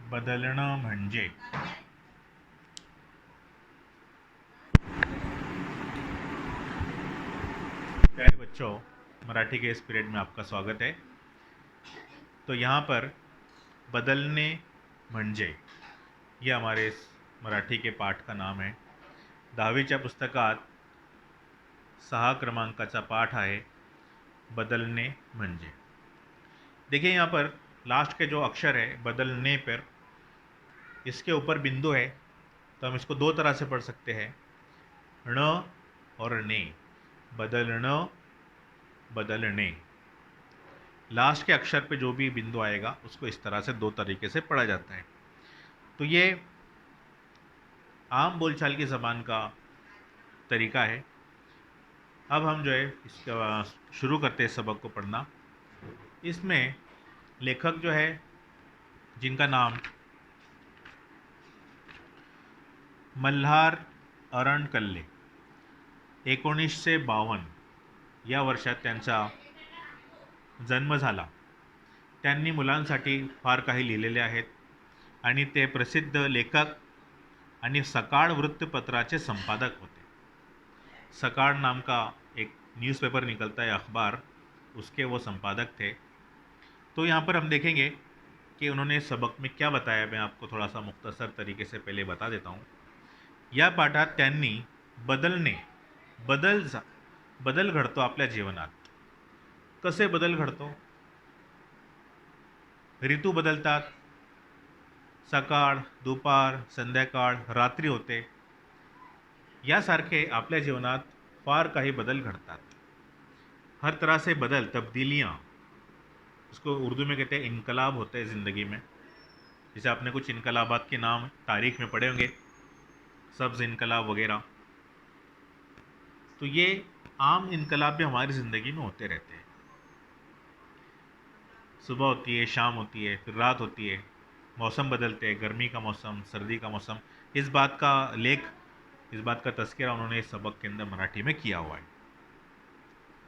बदलणं म्हणजे. प्यारे बच्चों, मराठी के इस पीरियड में आपका स्वागत है। तो यहाँ पर बदलणे म्हणजे ये हमारे इस मराठी के पाठ का नाम है। 10वीच्या पुस्तकात 6 क्रमांकाचा पाठ आहे बदलणे म्हणजे। देखिए यहाँ पर लास्ट के जो अक्षर है बदलने पर, इसके ऊपर बिंदु है, तो हम इसको दो तरह से पढ़ सकते हैं, ण और ने। बदलणं, बदलणे। लास्ट के अक्षर पे जो भी बिंदु आएगा उसको इस तरह से दो तरीके से पढ़ा जाता है। तो ये आम बोलचाल की ज़बान का तरीका है। अब हम जो है इसका शुरू करते हैं सबक को पढ़ना। इसमें लेखक जो है, जिनका नाम मल्हार अरणकल्ले, 1952 या वर्षात त्यांचा जन्म झाला। त्यांनी मुलांसाठी फार काही लिहिलेले आहेत आणि ते प्रसिद्ध लेखक आणि सकाळ वृत्तपत्राचे संपादक होते। सकाळ नाम का एक न्यूज़पेपर निकलता है, अखबार, उसके वो संपादक थे। तो यहाँ पर हम देखेंगे कि उन्होंने सबक में क्या बताया। मैं आपको थोड़ा सा मुख्तसर तरीके से पहले बता देता हूँ। या पाठात त्यांनी बदलणे, बदल घडतो आपल्या जीवनात, कसे बदल घडतो, ऋतू बदलतात, सकाळ, दुपार, संध्याकाळ, रात्री होते, यासारखे आपल्या जीवनात फार काही बदल घडतात। हर तरह से बदल, तब्दीलियाँ, उसको उर्दू में कहते हैं इनकलाब होते हैं ज़िंदगी में। जैसे आपने कुछ इनकलाबात के नाम तारीख में पढ़े होंगे, सब्ज़ इनकलाब वगैरह। तो ये आम इनकलाब भी हमारी ज़िंदगी में होते रहते हैं। सुबह होती है, शाम होती है, फिर रात होती है, मौसम बदलते हैं, गर्मी का मौसम, सर्दी का मौसम। इस बात का लेख, इस बात का तज़किरा उन्होंने इस सबक के अंदर मराठी में किया हुआ है।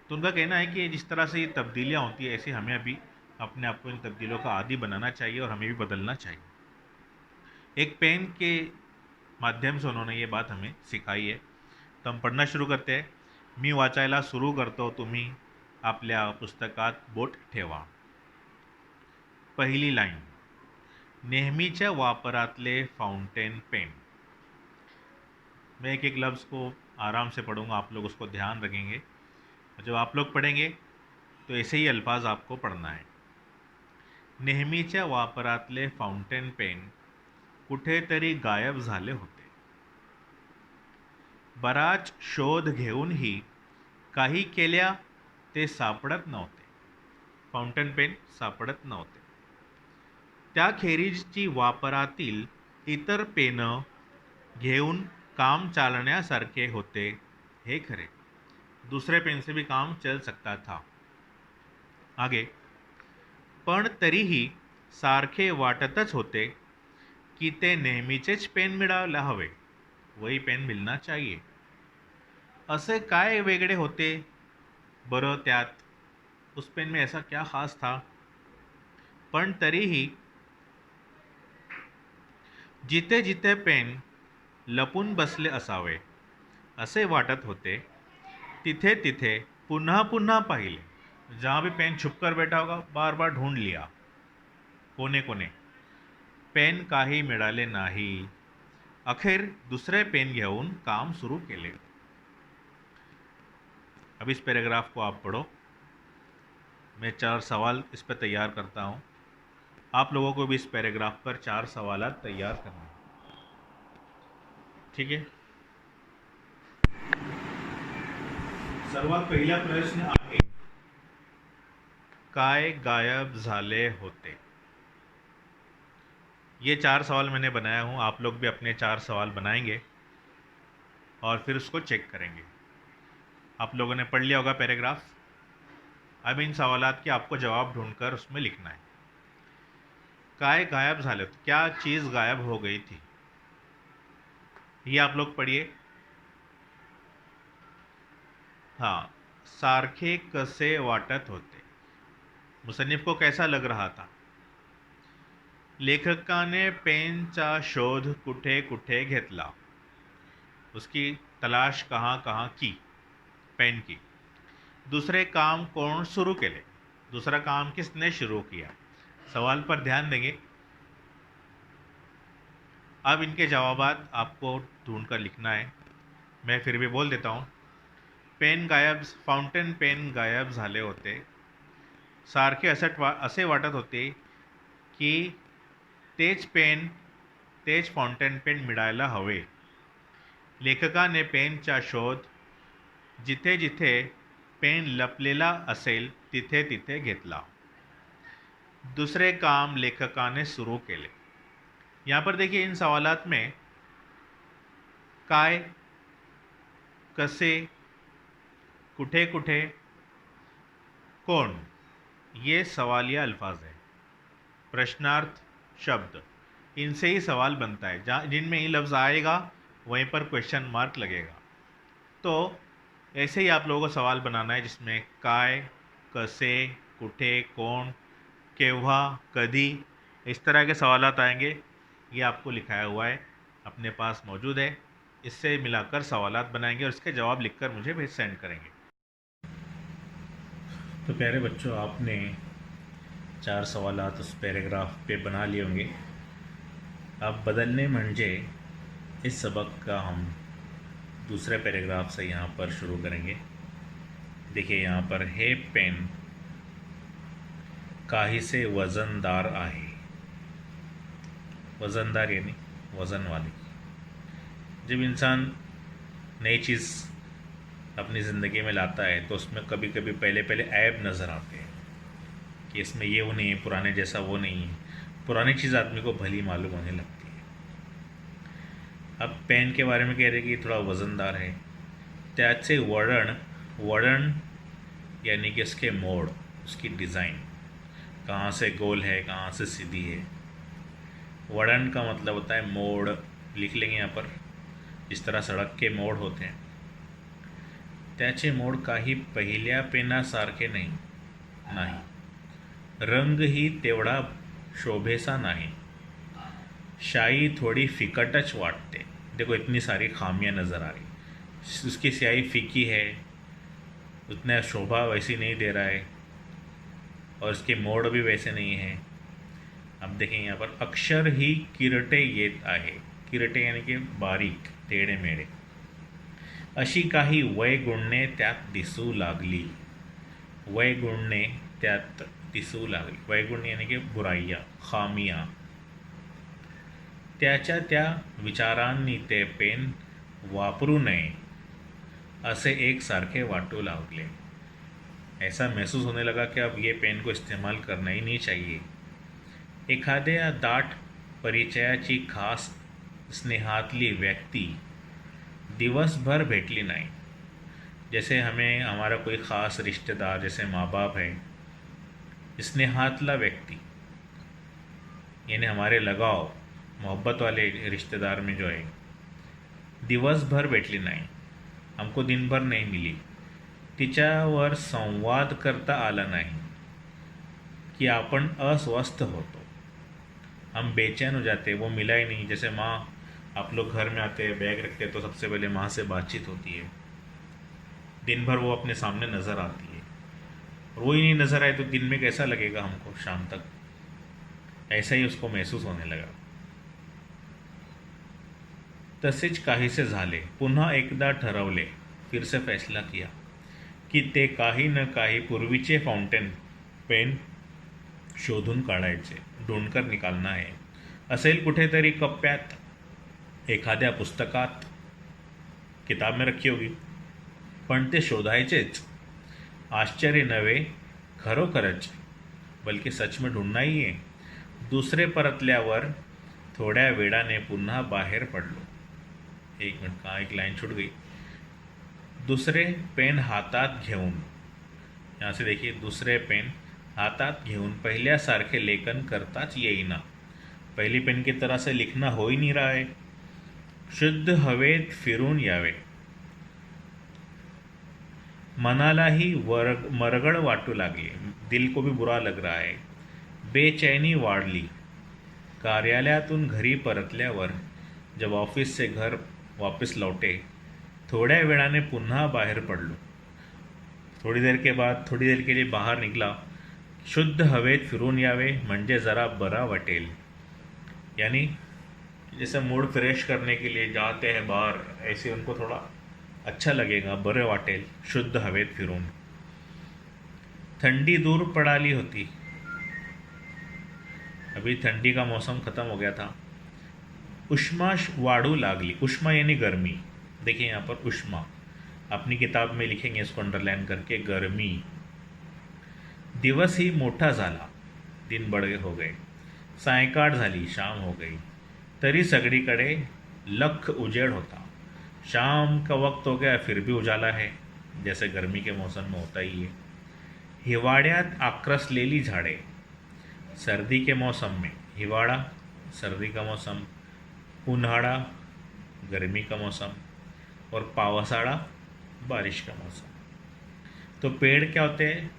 तो उनका कहना है कि जिस तरह से ये तब्दीलियाँ होती है, ऐसे हमें अभी अपने आप को इन तब्दीलियों का आदी बनाना चाहिए और हमें भी बदलना चाहिए। एक पेन के माध्यम से उन्होंने ये बात हमें सिखाई है। तो हम पढ़ना शुरू करते हैं। मी वाचायला सुरू करतो, तुम्ही आपल्या पुस्तकात बोट ठेवा। पहिली लाईन, नेहमीच्या वापरातले फाउंटेन पेन। मैं एक एक लफ्ज़ को आराम से पढ़ूंगा, आप लोग उसको ध्यान रखेंगे। जब आप लोग पढ़ेंगे तो ऐसे ही अल्फाज आपको पढ़ना है। नेहमीच्या वापरातले फाउंटेन पेन कुठेतरी गायब झाले होते। बराच शोध घेऊनही काही केल्या ते सापडत नव्हते। फाउंटेन पेन सापडत नव्हते। त्याखेरीजची वापरातील इतर पेन घेऊन काम चालण्यासारखे होते, हे खरे। दूसरे पेन से भी काम चल सकता था। आगे, पण तरीही सारखे वाटतच होते की ते नेहमीचेच पेन मिळायला हवे, वही पेन मिलना चाहिए। असे काय वेगळे होते बरं त्यात, उस पेन में ऐसा क्या खास था? पण तरीही जिथे जिथे पेन लपून बसले असावे असे वाटत होते, तिथे तिथे पुन्हा पुन्हा पाहिले। जहाँ भी पेन छुप कर बैठा होगा, बार बार ढूंढ लिया कोने कोने, पेन काही मिळाले नाही। अखेर दुसरे पेन घेऊन काम सुरू केले। अब इस पैराग्राफ को आप पढ़ो। मैं 4 सवाल इस पर तैयार करता हूँ। आप लोगों को भी इस पैराग्राफ पर 4 सवालात तैयार करना है, ठीक है। सर्वात पहिला प्रश्न आहे, काय गायब झाले होते। ये 4 सवाल मैंने बनाया हूँ, आप लोग भी अपने 4 सवाल बनाएंगे और फिर उसको चेक करेंगे। आप लोगों ने पढ़ लिया होगा पैराग्राफ। अब इन सवालात के आपको जवाब ढूंढकर उसमें लिखना है। काय गायब झाले, क्या चीज़ गायब हो गई थी, ये आप लोग पढ़िए। हाँ, सारखे कसे वाटत होते, मुसन्निफ को कैसा लग रहा था। लेखकाने पेनचा शोध कुठे कुठे घेतला. उसकी तलाश कहाँ कहाँ की, पेन की. दूसरे काम कौन शुरू केले, दूसरा काम किसने शुरू किया. सवाल पर ध्यान देंगे. अब इनके जवाबात आपको ढूंढकर लिखना है. मैं फिर भी बोल देता हूँ. पेन गायब, फाउंटेन पेन गायब झाले होते. सारखे असे वाटत होते की तेच फाउंटेन पेन मिळायला हवे. लेखकाने पेनचा शोध जिथे जिथे पेन लपलेला असेल तिथे तिथे घेतला. दूसरे काम लेखकाने शुरू केले. यहाँ पर देखिए इन सवालात में काय, कसे, कुठे कुठे, कौन, ये सवालिया अल्फाज हैं. प्रश्नार्थ शब्द, इनसे ही सवाल बनता है. जहाँ जिनमें ये लफ्ज़ आएगा वहीं पर क्वेश्चन मार्क लगेगा. तो ऐसे ही आप लोगों को सवाल बनाना है जिसमें काय, कसे, कुठे, कौन, केव्हा, कधी, इस तरह के सवालात आएंगे. ये आपको लिखाया हुआ है, अपने पास मौजूद है. इससे मिलाकर सवालात बनाएंगे और इसके जवाब लिखकर मुझे भेज सेंड करेंगे. तो प्यारे बच्चों, आपने 4 सवालात उस पैराग्राफ पे बना लिए होंगे. अब बदलने म्हणजे इस सबक का हम दूसरे पैराग्राफ से यहाँ पर शुरू करेंगे. देखिए यहाँ पर, हे पेन काहीसे वजनदार आहे. वजनदार यानी वज़न वाली. जब इंसान नई चीज़ अपनी ज़िंदगी में लाता है तो उसमें कभी कभी पहले ऐब नज़र आते हैं कि इसमें ये वो नहीं है, पुराने जैसा वो नहीं है. पुरानी चीज़ आदमी को भली मालूम होने लगती है. अब पेन के बारे में कह रहे कि थोड़ा वज़नदार है. त्याचे वळण यानी कि उसके मोड़, उसकी डिज़ाइन, कहाँ से गोल है, कहाँ से सीधी है. वळण का मतलब होता है मोड़. लिख लेंगे यहाँ पर, इस तरह सड़क के मोड़ होते हैं. त्याचे मोड़ काही पहिल्या पेनासारखे नाही. रंगही तेवढा शोभेसा नाही. शाई थोड़ी फिकटच वाटते. देखो इतनी सारी खामियां नज़र आ रही. उसकी स्याही फीकी है, उतना शोभा वैसी नहीं दे रहा है और उसके मोड़ भी वैसे नहीं है. अब देखें यहाँ पर, अक्षर ही किरटे येत आहे. किरटे यानी कि बारीक, टेढ़े मेढ़े. अशी काही वयगुणे त्यात दिसू लागली. वयगुणे त्यात दिसू लागली. वयगुण यानी कि बुराइयाँ, खामियाँ. त्याच्या त्या विचारांनी ते पेन वापरू नये असे एक सारखे वाटू लागले. ऐसा महसूस होने लगा कि अब ये पेन को इस्तेमाल करना ही नहीं चाहिए. एखाद्या दाट परिचयाची खास स्नेहातली व्यक्ति दिवसभर भेटली नाही. जैसे हमें हमारा कोई ख़ास रिश्तेदार, जैसे माँ बाप है, स्नेहातला व्यक्ति यानी हमारे लगाव, मोहब्बत वाले रिश्तेदार में जो है, दिवसभर भेटली नाही, हमको दिन भर नहीं मिली. तिच्यावर संवाद करता आला नाही कि आपण अस्वस्थ होतो. हम बेचैन हो जाते, वो मिला ही नहीं. जैसे माँ, आप लोग घर में आते हैं, बैग रखते हैं तो सबसे पहले माँ से बातचीत होती है. दिन भर वो अपने सामने नज़र आती है और वो ही नहीं नज़र आए तो दिन में कैसा लगेगा हमको शाम तक. ऐसा ही उसको महसूस होने लगा. तसेच काहीसे झाले. पुन्हा एकदा ठरवले, फिर से फैसला किया की ते काही न काही पूर्वीचे फाउंटेन पेन शोधून काढायचे. ढूंढकर निकालना है. असेल कुठेतरी कप्प्यात, एखाद्या पुस्तकात, किताब में रखी होगी, पण ते शोधायचेच. आश्चर्य नव्हे, खरोखरच, बल्कि सच में ढूंढना ही है. दुसरे परतल्यावर थोड्या वेळाने पुन्हा बाहेर पडलो. एक मिनट, कहाँ एक लाइन छूट गई. दूसरे पेन हातात घेऊन, यहाँ से देखिए, दूसरे पेन हातात घेऊन पहिल्यासारखे लेखन करताच येईना. पहली पेन की तरह से लिखना हो ही नहीं रहा है. शुद्ध हवेत फिरून यावे. मनालाही मरगळ वाटू लागली. दिल को भी बुरा लग रहा है. बेचैनी वाढली. कार्यालयातून घरी परतल्यावर जब ऑफिस से घर वापस लौटे, थोड्या वेळाने पुन्हा बाहेर पडलो. थोड़ी देर के लिए बाहर निकला. शुद्ध हवेत फिरून यावे म्हणजे जरा बरा वाटेल. यानी जैसे मूड फ्रेश करने के लिए जाते हैं बाहर, ऐसे उनको थोड़ा अच्छा लगेगा, बरं वाटेल शुद्ध हवेत फिरून. थंडी दूर पडाली होती. अभी ठंडी का मौसम ख़त्म हो गया था. उष्मा वाढू लागली. उष्मा यानी गर्मी. देखिए यहाँ पर उष्मा, अपनी किताब में लिखेंगे इसको अंडरलाइन करके, गर्मी. दिवस ही मोठा झाला. दिन बड़े हो गए. सायंकाळ झाली, शाम हो गई. तरी सगळीकडे लख उजेड होता. शाम का वक्त हो गया फिर भी उजाला है, जैसे गर्मी के मौसम में होता ही है. हिवाळ्यात आक्रसलेली झाडे. सर्दी के मौसम में हिवाड़ा, सर्दी का मौसम, उन्हाड़ा, गर्मी का मौसम, और पावसाड़ा, बारिश का मौसम. तो पेड़ क्या होते हैं?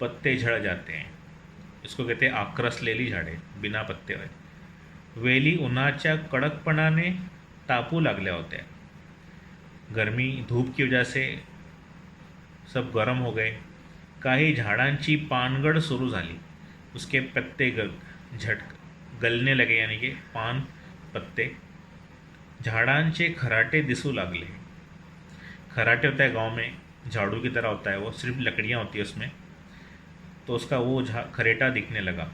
पत्ते झड़ जाते हैं. इसको कहते हैं आक्रसलेली झाडे, बिना पत्ते वाले. वेली उन्हाच्या कडकपणाने तापू लागल्या होत्या. गर्मी, धूप की वजह से सब गरम हो गए. काही झाडांची पानगळ सुरू झाली. उसके पत्ते गलने लगे, यानी कि पान, पत्ते. झाडांचे खराटे दिसू लागले. खराटे होता है गांव में, झाड़ू की तरह होता है वो, सिर्फ लकड़ियाँ होती है उसमें. तो उसका वो खरेटा दिखने लगा.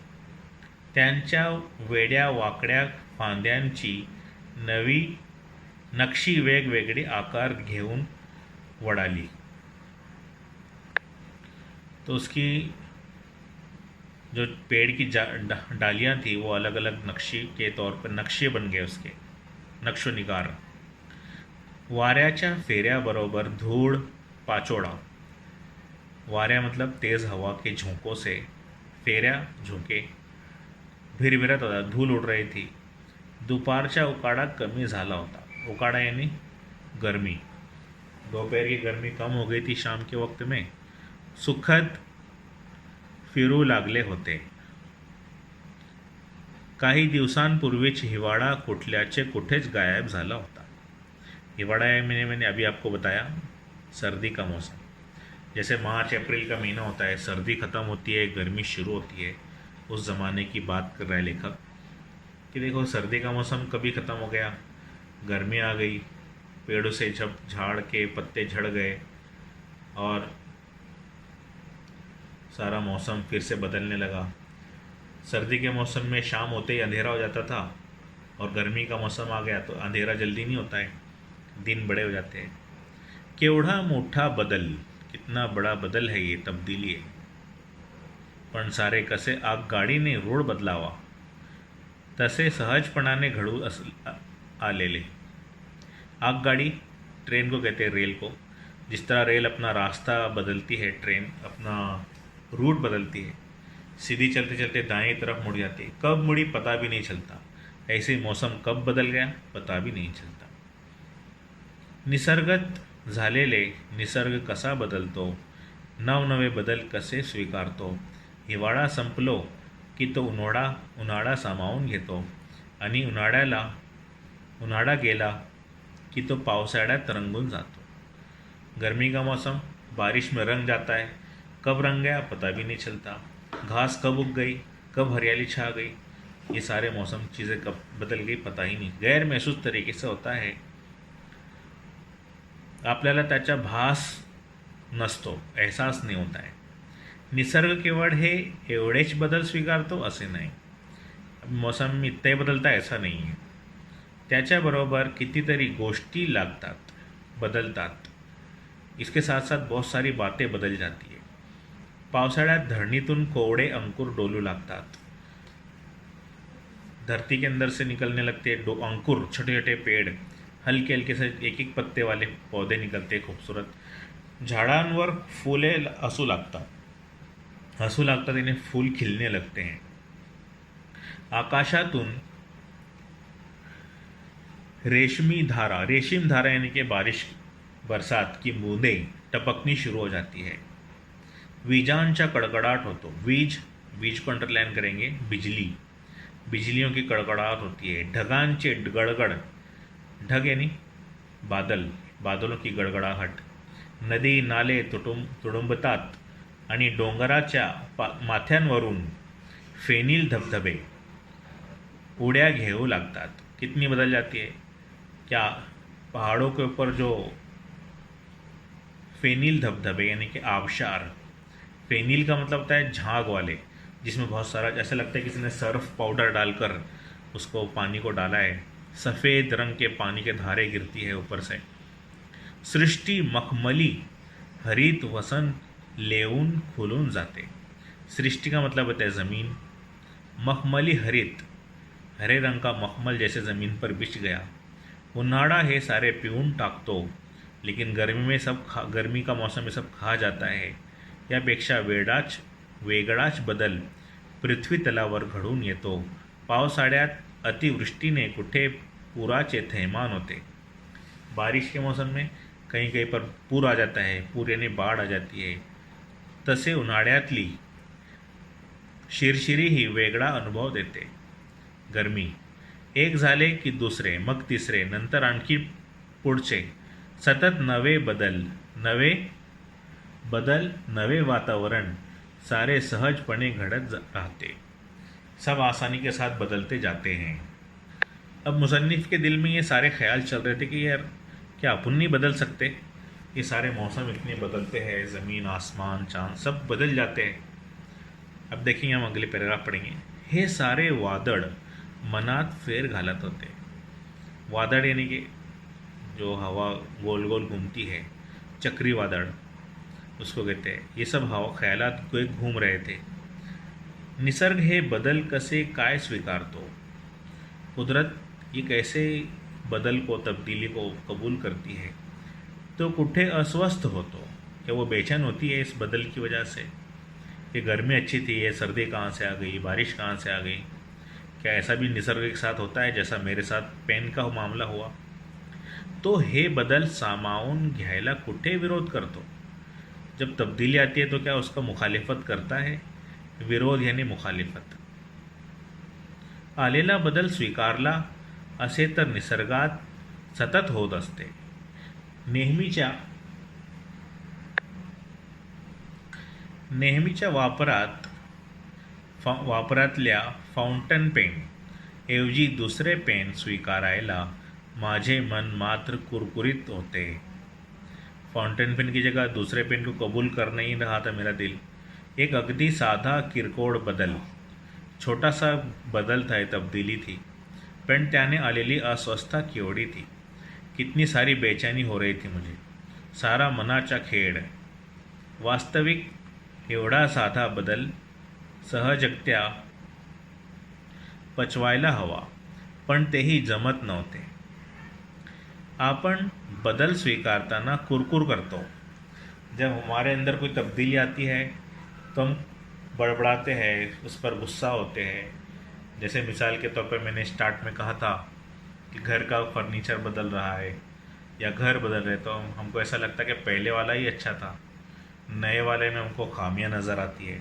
त्यांच्या वेड्या वाकड्या फांद्यांची नवी नक्षी वेगवेगळी आकार घेऊन वळाली. तो उसकी जो पेड़ की डालियाँ थी वो अलग अलग नक्शी के तौर पर नक्शे बन गए उसके, नक्शो निगार. वाऱ्याच्या फेऱ्याबरोबर धूळ पाचोड़ा. वाऱ्या मतलब तेज़ हवा के झोंकों से, फेऱ्या झोंके, भिरभिरत होता, धूल उड़ रही थी. दुपारचा उकाड़ा कमी झाला होता. उकाड़ा यानी गर्मी. दोपहर की गर्मी कम हो गई थी शाम के वक्त में. सुखद फिरू लागले होते. काही दिवसांपूर्वीच हिवाळा कुठल्याचे कुठेच गायब झाला होता. हिवाड़ा है, मैंने अभी आपको बताया, सर्दी का मौसम. जैसे मार्च अप्रैल का महीना होता है, सर्दी ख़त्म होती है, गर्मी शुरू होती है. उस ज़माने की बात कर रहा है लेखक कि देखो सर्दी का मौसम कभी ख़त्म हो गया, गर्मी आ गई, पेड़ों से जब झाड़ के पत्ते झड़ गए और सारा मौसम फिर से बदलने लगा. सर्दी के मौसम में शाम होते ही अंधेरा हो जाता था, और गर्मी का मौसम आ गया तो अंधेरा जल्दी नहीं होता है, दिन बड़े हो जाते हैं. केवढा मोठा बदल, कितना बड़ा बदल है ये, तब्दीली है. पण सारे कसे आगगाडीने रूळ बदलावा तसे सहजपणाने घडू आलेले. आगगाड़ी, ट्रेन को कहते हैं, रेल को. जिस तरह रेल अपना रास्ता बदलती है, ट्रेन अपना रूट बदलती है, सीधी चलते चलते दाएं तरफ मुड़ जाती है, कब मुड़ी पता भी नहीं चलता. ऐसे मौसम कब बदल गया पता भी नहीं चलता. निसर्गत झालेले निसर्ग कसा बदलतो, नवनवे बदल कसे स्वीकारतो. हिवाळा संपलो की तो उन्हाळा सामावून घेतो, आणि उन्हाळा गेला कि तो पावसाळ्यात रंगून जातो. गर्मी का मौसम बारिश में रंग जाता है, कब रंग गया पता भी नहीं चलता. घास कब उग गई, कब हरियाली छा गई, ये सारे मौसम चीज़ें कब बदल गई पता ही नहीं. गैर महसूस तरीके से होता है. आपल्याला त्याचा भास नसतो, एहसास नहीं होता है. निसर्ग केवळ हे एवढेच बदल स्वीकारतो असे नाही. मौसम इतने बदलता ऐसा नहीं है. त्याच्याबरोबर कितीतरी गोष्टी लागतात, बदलतात. इसके साथ साथ बहुत सारी बातें बदल जाती है. पावसाळ्यात धरणीतून कोवडे अंकुर डोलू लागतात. धरती के अंदर से निकलने लगते अंकुर, छोटे छोटे पेड़, हल्के हल्के से एक एक पत्ते वाले पौधे निकलते खूबसूरत. झाडांवर फुले हसू लागतात, यानी फूल खिलने लगते हैं. आकाशातून रेशम धारा यानी कि बरसात की बूंदें टपकनी शुरू हो जाती है. विजांचा कडकडाट होतो. वीज को अंडरलाइन करेंगे, बिजली. बिजलियों की कड़कड़ाहट होती है, ढगांचे गड़गड़, ढग यानी बादल, बादलों की गडगडाहट, नदी नाले तुडुंबतात आणि डोंगराच्या माथ्यांवरून फेनील धबधबे उड्या घेऊ लागतात. कितनी बदल जाती है क्या? पहाड़ों के ऊपर जो फेनील धबधबे यानी कि आबशार, फेनील का मतलब होता है झाग वाले, जिसमें बहुत सारा ऐसा लगता है किसी ने सर्फ पाउडर डालकर उसको पानी को डाला है. सफ़ेद रंग के पानी के धारे गिरती है ऊपर से. सृष्टी मखमली हरित वसंत लेऊन खुलून जाते. सृष्टि का मतलब होता है ज़मीन. मखमली हरित, हरे रंग का मखमल जैसे ज़मीन पर बिछ गया. उन्हाळा हे सारे पिऊन टाकतो, लेकिन गर्मी में गर्मी का मौसम में सब खा जाता है. यापेक्षा वेगळाच बदल पृथ्वी तलावर घडून येतो. पावसाळ्यात अतिवृष्टीने कुठे पुराचे थैमान होते. बारिश के मौसम में कहीं कहीं पर पूर आ जाता है, पूर यानी बाढ़ आ जाती है. तसे उन्हाळ्यातली शिरशिरी ही वेगळा अनुभव देते. गरमी एक झाले की दुसरे, मग तिसरे, नंतर आणखी पुढचे. सतत नवे बदल नवे वातावरण सारे सहजपणे घडत राहते. सब आसानी के साथ बदलते जाते हैं. अब मुसन्निफ़ के दिल में ये सारे ख्याल चल रहे थे कि यार क्या अपन नहीं बदल सकते? ये सारे मौसम इतने बदलते हैं, ज़मीन आसमान चांद सब बदल जाते हैं. अब देखिए हम अगले पैराग्राफ पढ़ेंगे. हे सारे वादळ मनात फेर घालत होते. वादळ यानी कि जो हवा गोल गोल घूमती है, चक्री वादळ उसको कहते हैं. ये सब हवा ख्यालात को घूम रहे थे. निसर्ग हे बदल कसे काय स्वीकारतो. कुदरत ये कैसे बदल को, तब्दीली को कबूल करती है. तो कुठे अस्वस्थ हो तो, क्या वो बेचैन होती है इस बदल की वजह से? ये गर्मी अच्छी थी, ये सर्दी कहाँ से आ गई, बारिश कहाँ से आ गई? क्या ऐसा भी निसर्ग के साथ होता है जैसा मेरे साथ पेन का मामला हुआ? तो हे बदल सामावून घ्यायला कुठे विरोध करतो. जब तब्दीली आती है तो क्या उसका मुखालिफत करता है? विरोध यानी मुखालिफत. आलेला बदल स्वीकारला असे तर निसर्गात सतत होत असते. नेहमीच्या वापरातल्या फाउंटन पेन ऐवजी दुसरे पेन स्वीकारायला माझे मन मात्र कुरकुरित होते. फाउंटेन पेन की जगह दूसरे पेन को कबूल कर नहीं रहा था मेरा दिल. एक अगदी साधा किरकोळ बदल, छोटा सा बदल था, तब्दीली थी, पण त्याने आलेली अस्वस्थता केवढी थी. कितनी सारी बेचैनी हो रही थी मुझे. सारा मनाचा खेळ. वास्तविक एवढा साधा बदल सहजगत्या पचवायला हवा, पण तेही जमत नव्हते. आपण बदल स्वीकारताना कुरकुर करतो. जब हमारे अंदर कोई तब्दीली आती है तो हम बड़बड़ाते हैं, उस पर गुस्सा होते हैं. जैसे मिसाल के तौर पर मैंने स्टार्ट में कहा था कि घर का फर्नीचर बदल रहा है या घर बदल रहे, तो हमको ऐसा लगता है कि पहले वाला ही अच्छा था, नए वाले में हमको खामियां नज़र आती है.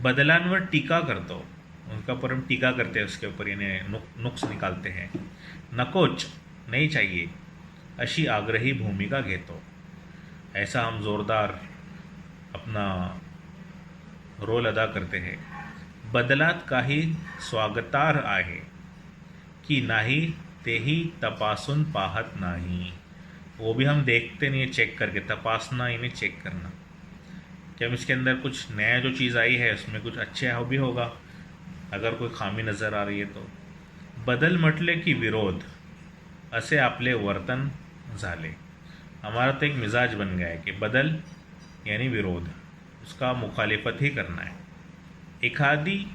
बदलांवर टीका करतो, उनका पर हम टीका करते हैं, उसके ऊपर यानी नुक्स निकालते हैं. नकोच नहीं चाहिए अशी आग्रही भूमिका घेतो. ऐसा हम ज़ोरदार अपना रोल अदा करते हैं. बदलात काही स्वागतार्ह आहे की नाही तेही तपासून पाहत नाही. वो भी हम देखते नहीं है, चेक करके. तपासना यानी चेक करना. क्या इसके अंदर कुछ नया जो चीज़ आई है उसमें कुछ अच्छा भी होगा, अगर कोई खामी नज़र आ रही है तो. बदल म्हटले की विरोध असे आपले वर्तन झाले. हमारा तो एक मिजाज बन गया है कि बदल यानी विरोध, उसका मुखालिफत ही करना है. एखादी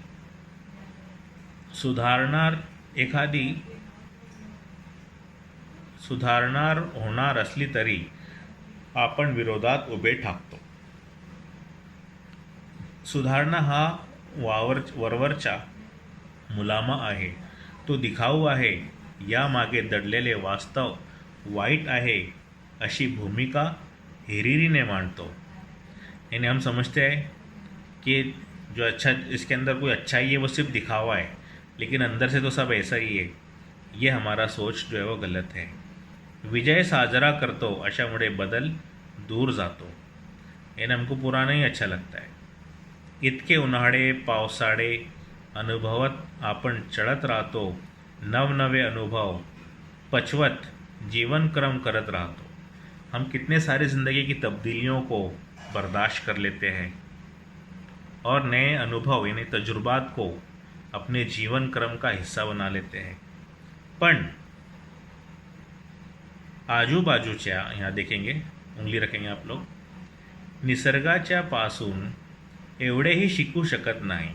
सुधारणार होणार असली तरी आपण विरोधात उभे ठाकतो. सुधारणा हा वरवरचा मुलामा आहे, तो दिखाऊ आहे. यामागे दडलेले वास्तव वाईट आहे अशी भूमिका हिरिरीने मांडतो. यानी हम समझते हैं कि जो अच्छा इसके अंदर कोई अच्छाई है वो सिर्फ दिखावा है, लेकिन अंदर से तो सब ऐसा ही है। ये हमारा सोच जो है वो गलत है। विजय साजरा करतो अशामुळे बदल दूर जातो, यानी हमको पुराना ही अच्छा लगता है। इतके उन्हाळे पावसाळे अनुभवत आपण चढत राहतो, नवनवे अनुभव पचवत जीवनक्रम करत राहतो। हम कितने सारी ज़िंदगी की तब्दीलियों को बर्दाश्त कर लेते हैं और नए अनुभव यानी तजुर्बात को अपने जीवन क्रम का हिस्सा बना लेते हैं। पण आजूबाजूच्या, यहाँ देखेंगे, उंगली रखेंगे आप लोग, निसर्गाच्या पासून एवढेही शिकू शकत नाही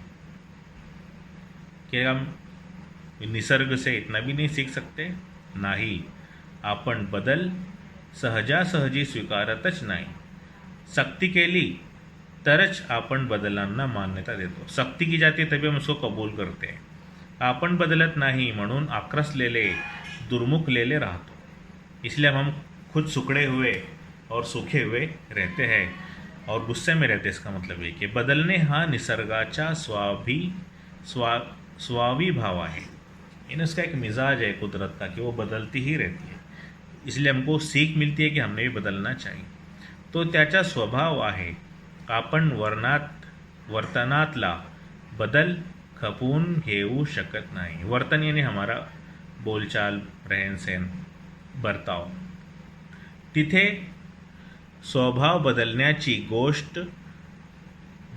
कि हम निसर्ग से इतना भी नहीं सीख सकते, नाही आपण बदल सहजासहजी स्वीकारतच नाही। सक्ती केली तरच आपण बदलांना मान्यता देतो। सक्ती की जाती है तभी हम उसको कबूल करते हैं। आपण बदलत नाही म्हणून आक्रसलेले दुर्मुखलेले राहतो। इसलिए हम खुद सुखड़े हुए और सूखे हुए रहते हैं और गुस्से में रहते। इसका मतलब ये कि बदलणे हा निसर्गाचा स्वाविभाव आहे। इन उसका एक मिजाज है कुदरत का कि वो बदलती ही रहती है, इसलिए हमको सीख मिलती है कि हमने भी बदलना चाहिए। तो त्याचा स्वभाव आहे। आपण वर्तनातला बदल खपवून घेऊ शकत नाही। वर्तन यानी हमारा बोलचाल, रहन सहन, बर्ताव। तिथे स्वभाव बदलण्याची गोष्ट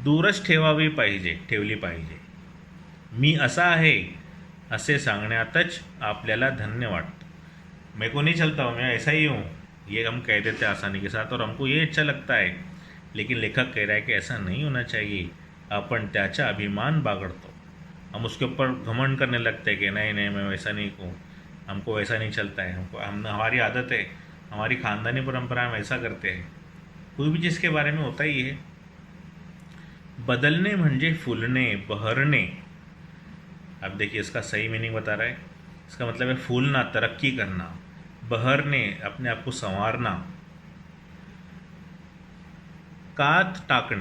दूरच ठेवली पाहिजे। मी असा आहे असे सांगण्यातच आपल्याला धन्य वाटतं। मैं को नहीं चलता हूँ, मैं ऐसा ही हूँ, ये हम कह देते हैं आसानी के साथ और हमको ये अच्छा लगता है, लेकिन लेखक कह रहा है कि ऐसा नहीं होना चाहिए। अपन त्याचा अभिमान बागड़तो, हम उसके ऊपर घमंड करने लगते हैं कि नहीं नहीं मैं वैसा नहीं हूँ, हमको वैसा नहीं चलता है, हमारी आदत है, हमारी ख़ानदानी परंपरा हम ऐसा करते हैं। कोई भी चीज़ के बारे में होता ही है। बदलने म्हणजे फूलने, बहरने। अब देखिए इसका सही मीनिंग बता रहा है। इसका मतलब है फूलना, तरक्की करना, बहरने, अपने आप को संवारना। कात टाकने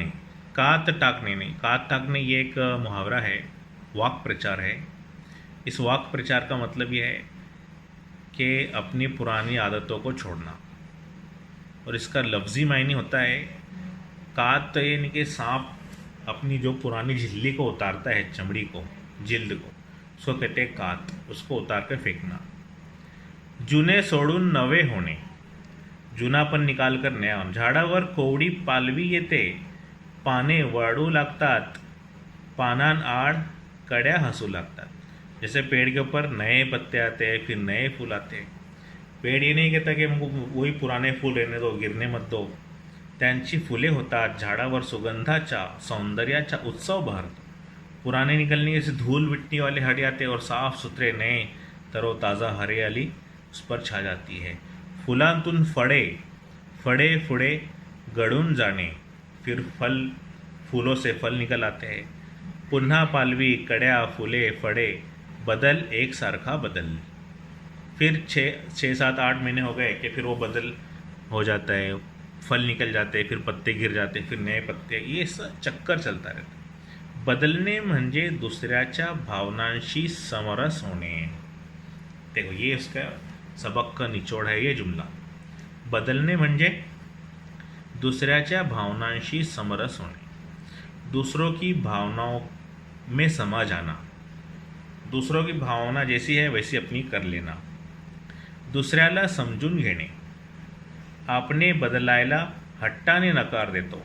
नहीं, कात टाकने ये एक मुहावरा है, वाक प्रचार है। इस वाक प्रचार का मतलब ये है कि अपनी पुरानी आदतों को छोड़ना, और इसका लफ्ज़ी मायने होता है कात, यानी कि सांप अपनी जो पुरानी झिल्ली को उतारता है, चमड़ी को, जिल्द को, उसको कहते हैं कात, उसको उतार कर फेंकना। जुने सोडून नवे होणे, जुनापण निकाल कर नया होना। झाडावर कोवडी पालवी येते, पाने वाळू लागतात, पानान आड कड्या हंसू लागतात। जैसे पेड़ के ऊपर नए पत्ते आते हैं, फिर नए फूल आते हैं। पेड़ ये नहीं कहता कि हमको वही पुराने फूल रहने दो, गिरने मत दो। त्यांची फुले होतात, झाडावर सुगंधाचा, सौंदर्याचा उत्सव बहरतो। पुराने निकलने से धूल मिट्टी वाले हट जाते और साफ सुथरे नए तरोताज़ा हरियाली उस पर छा जाती है। फुलांतून फळे फुडे गळून जाणे, फिर फूलों से फल निकल आते हैं। पुन्हा पालवी, कड्या, फुले, फळे, बदल एक सारखा बदल। फिर 6-7-8 महीने हो गए कि फिर वो बदल हो जाता है, फल निकल जाते हैं, फिर पत्ते गिर जाते हैं, फिर नए पत्ते, ये सब चक्कर चलता रहता है। बदलणे म्हणजे दुसऱ्याच्या भावनांशी समरस होणे। देखो ये इसका सबक का निचोड़ है ये जुमला। बदलने म्हणजे दूसऱ्याच्या भावनांशी समरस होणे, दूसरों की भावनाओं में समा जाना, दूसरों की भावना जैसी है वैसी अपनी कर लेना, दुसऱ्याला समजून घेणे। आपने बदलायला हट्टाने नकार देतो।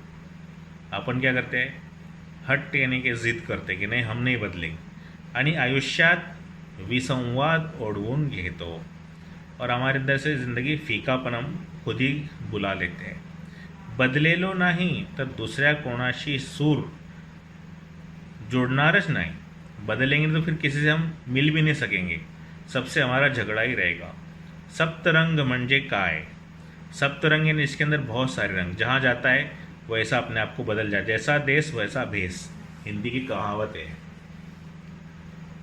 आपण क्या करते हैं, हट्ट यानी कि जिद करते कि नहीं हम नहीं बदलेंगे, आणि आयुष्यात विसंवाद ओढवून घेतो और हमारे अंदर से ज़िंदगी फीकापन हम खुद ही बुला लेते हैं। बदलेलो नाही तर दुसऱ्या कोणाशी सूर जोड़नारच नहीं। बदलेंगे तो फिर किसी से हम मिल भी नहीं सकेंगे, सबसे हमारा झगड़ा ही रहेगा। सप्तरंग म्हणजे काय? सप्तरंग यानी इसके अंदर बहुत सारे रंग, जहाँ जाता है वैसा अपने आप को बदल जाए। जैसा देश वैसा भेष, हिंदी की कहावत है।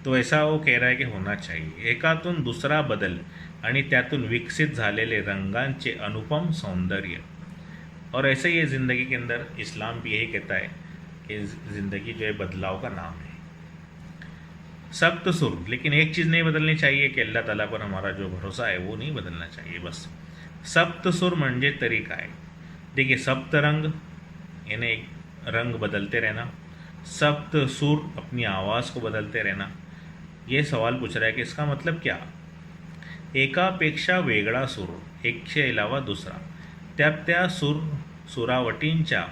तो ऐसा वो कह रहा है कि होना चाहिए। एकातून दुसरा बदल आणि त्यातून विकसित झालेले रंगांचे अनुपम सौंदर्य। और ऐसे ही ज़िंदगी के अंदर इस्लाम भी यही कहता है कि ज़िंदगी जो है बदलाव का नाम है। सख्त सुर, लेकिन एक चीज़ नहीं बदलनी चाहिए कि अल्लाह ताला पर हमारा जो भरोसा है वो नहीं बदलना चाहिए। बस सप्त सुर म्हणजे तरी काय। देखिए सप्त रंग यानी रंग बदलते रहना, सप्त सुर अपनी आवाज़ को बदलते रहना। ये सवाल पूछ रहा है कि इसका मतलब क्या। एकापेक्षा वेगळा सूर, एकशे अलावा दुसरा, त्या सुरावटींच्या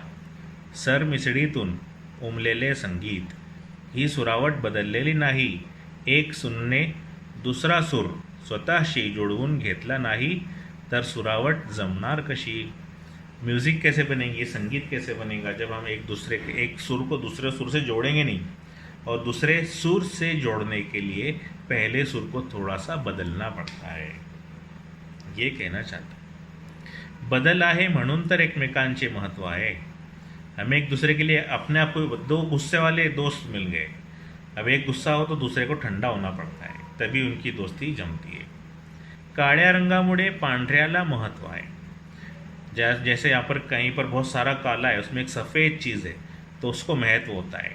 सरमिसळीतून उमलेले संगीत। ही सुरावट बदललेली नाही, एक सूरने दुसरा सूर स्वतःशी जुळवून घेतला नाही तर सुरावट जमणार कशी। म्यूज़िक कैसे बनेगी, संगीत कैसे बनेगा जब हम एक सुर को दूसरे सुर से जोड़ेंगे नहीं, और दूसरे सुर से जोड़ने के लिए पहले सुर को थोड़ा सा बदलना पड़ता है, ये कहना चाहता है। बदल आहे म्हणून तर एकमेकांचे महत्त्व आहे। हमें एक दूसरे के लिए अपने आप को, दो गुस्से वाले दोस्त मिल गए, अब एक गुस्सा हो तो दूसरे को ठंडा होना पड़ता है, तभी उनकी दोस्ती जमती है। काळ्या रंगामुळे पांढऱ्याला महत्त्व आहे। जैसे यहाँ पर कहीं पर बहुत सारा काला है, उसमें एक सफ़ेद चीज़ है तो उसको महत्व होता है।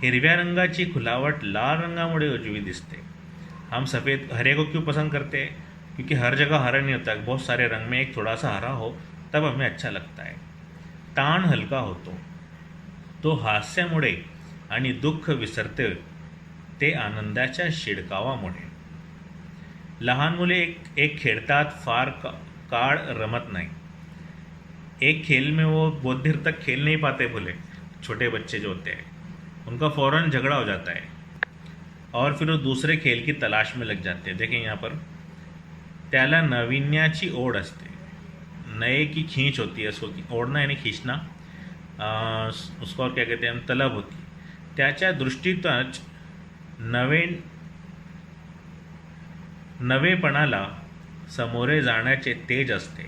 हिरव्या रंगाची खुलावट लाल रंगामुळे उजवी दिसते। हम सफ़ेद हरे को क्यों पसंद करते हैं, क्योंकि हर जगह हरा नहीं होता, बहुत सारे रंग में एक थोड़ा सा हरा हो तब हमें अच्छा लगता है। ताण हलका होतो, तो हास्यामुळे आणि दुःख विसरते ते आनंदाच्या शिडकावामुळे। लहान मुले एक खेळतात, फार काळ रमत नाही। एक खेल में वो बहुत देर तक खेल नहीं पाते, बोले छोटे बच्चे जो होते हैं उनका फ़ौरन झगड़ा हो जाता है और फिर वो दूसरे खेल की तलाश में लग जाते हैं। देखें यहाँ पर, त्याला नाविन्याची ओढ असते, नए की खींच होती है, उसको ओढना यानी खींचना, उसको और क्या कहते हैं हम, तलब होती है। त्याच्या दृष्टीतच नवेपणाला समोरे जाण्याचे तेज असते,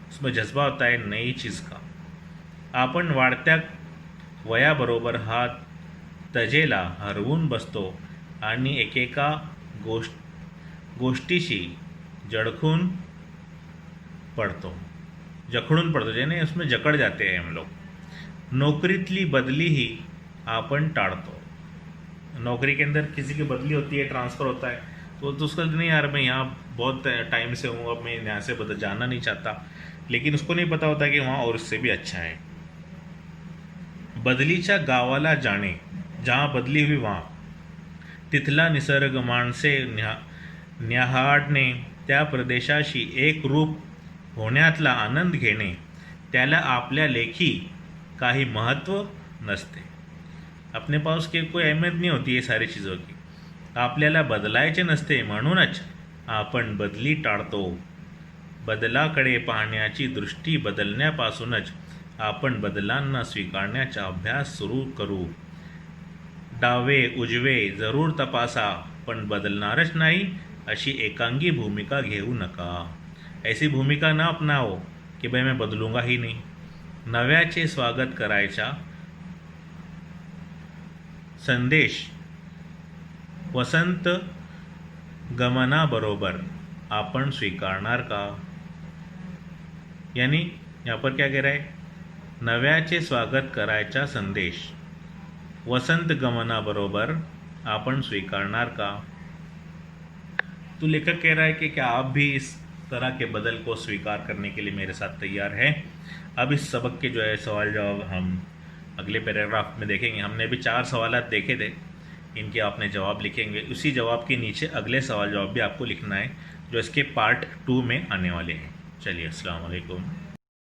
उसमें जज्बा होता है नई चीज़ का। आपण वाढत्या वयाबरोबर हा तजेला हरवून बसतो आणि एकेका गोष्टीशी जखडून पड़तो, यानी उसमें जकड़ जाते हैं हम लोग। नौकरीतली बदली ही आपण टाळतो। नौकरी के अंदर किसी की बदली होती है, ट्रांसफ़र होता है, तो उसका नहीं यार मैं यहाँ बहुत टाइम से हूँ, अब मैं यहाँ से जाना नहीं चाहता, लेकिन उसको नहीं पता होता कि वहाँ और इससे भी अच्छा है। बदलीच्या गावाला जाणे, जहाँ बदली हुई वहाँ, तिथला निसर्ग माणसे न्याहाळणे, त्या प्रदेशाशी एक रूप होण्यातला आनंद घेणे, त्याला आपल्या लेखी काही महत्त्व नसते। अपने पास के कोई अहमियत नहीं होती ये सारी चीज़ों की। आपल्याला बदलायचे नसते म्हणूनच आपण बदली टाळतो। बदलाकडे पाहण्याची दृष्टी बदलण्यापासूनच आपण बदलांना स्वीकारण्याचा अभ्यास सुरू करू। डावे उजवे जरूर तपासा, पण बदलणारच नाही अशी एकांगी भूमिका घेऊ नका। ऐसी भूमिका ना अपनाओ कि भाई मैं बदलूंगा ही नहीं। नव्याचे स्वागत करायचा संदेश वसंत गमनाबरोबर आपण स्वीकारणार का। यानी यहाँ पर क्या कह रहा है, नव्याचे स्वागत करायचा संदेश वसंत गमनाबरोबर आपण स्वीकारणार का। तो लेखक कह रहा है कि क्या आप भी इस तरह के बदल को स्वीकार करने के लिए मेरे साथ तैयार हैं। अब इस सबक के जो है सवाल जवाब हम अगले पैराग्राफ में देखेंगे। हमने अभी 4 सवाल देखे थे, इनके आपने जवाब लिखेंगे। उसी जवाब के नीचे अगले सवाल जवाब भी आपको लिखना है, जो इसके पार्ट 2 में आने वाले हैं। चलिए, अस्सलाम वालेकुम।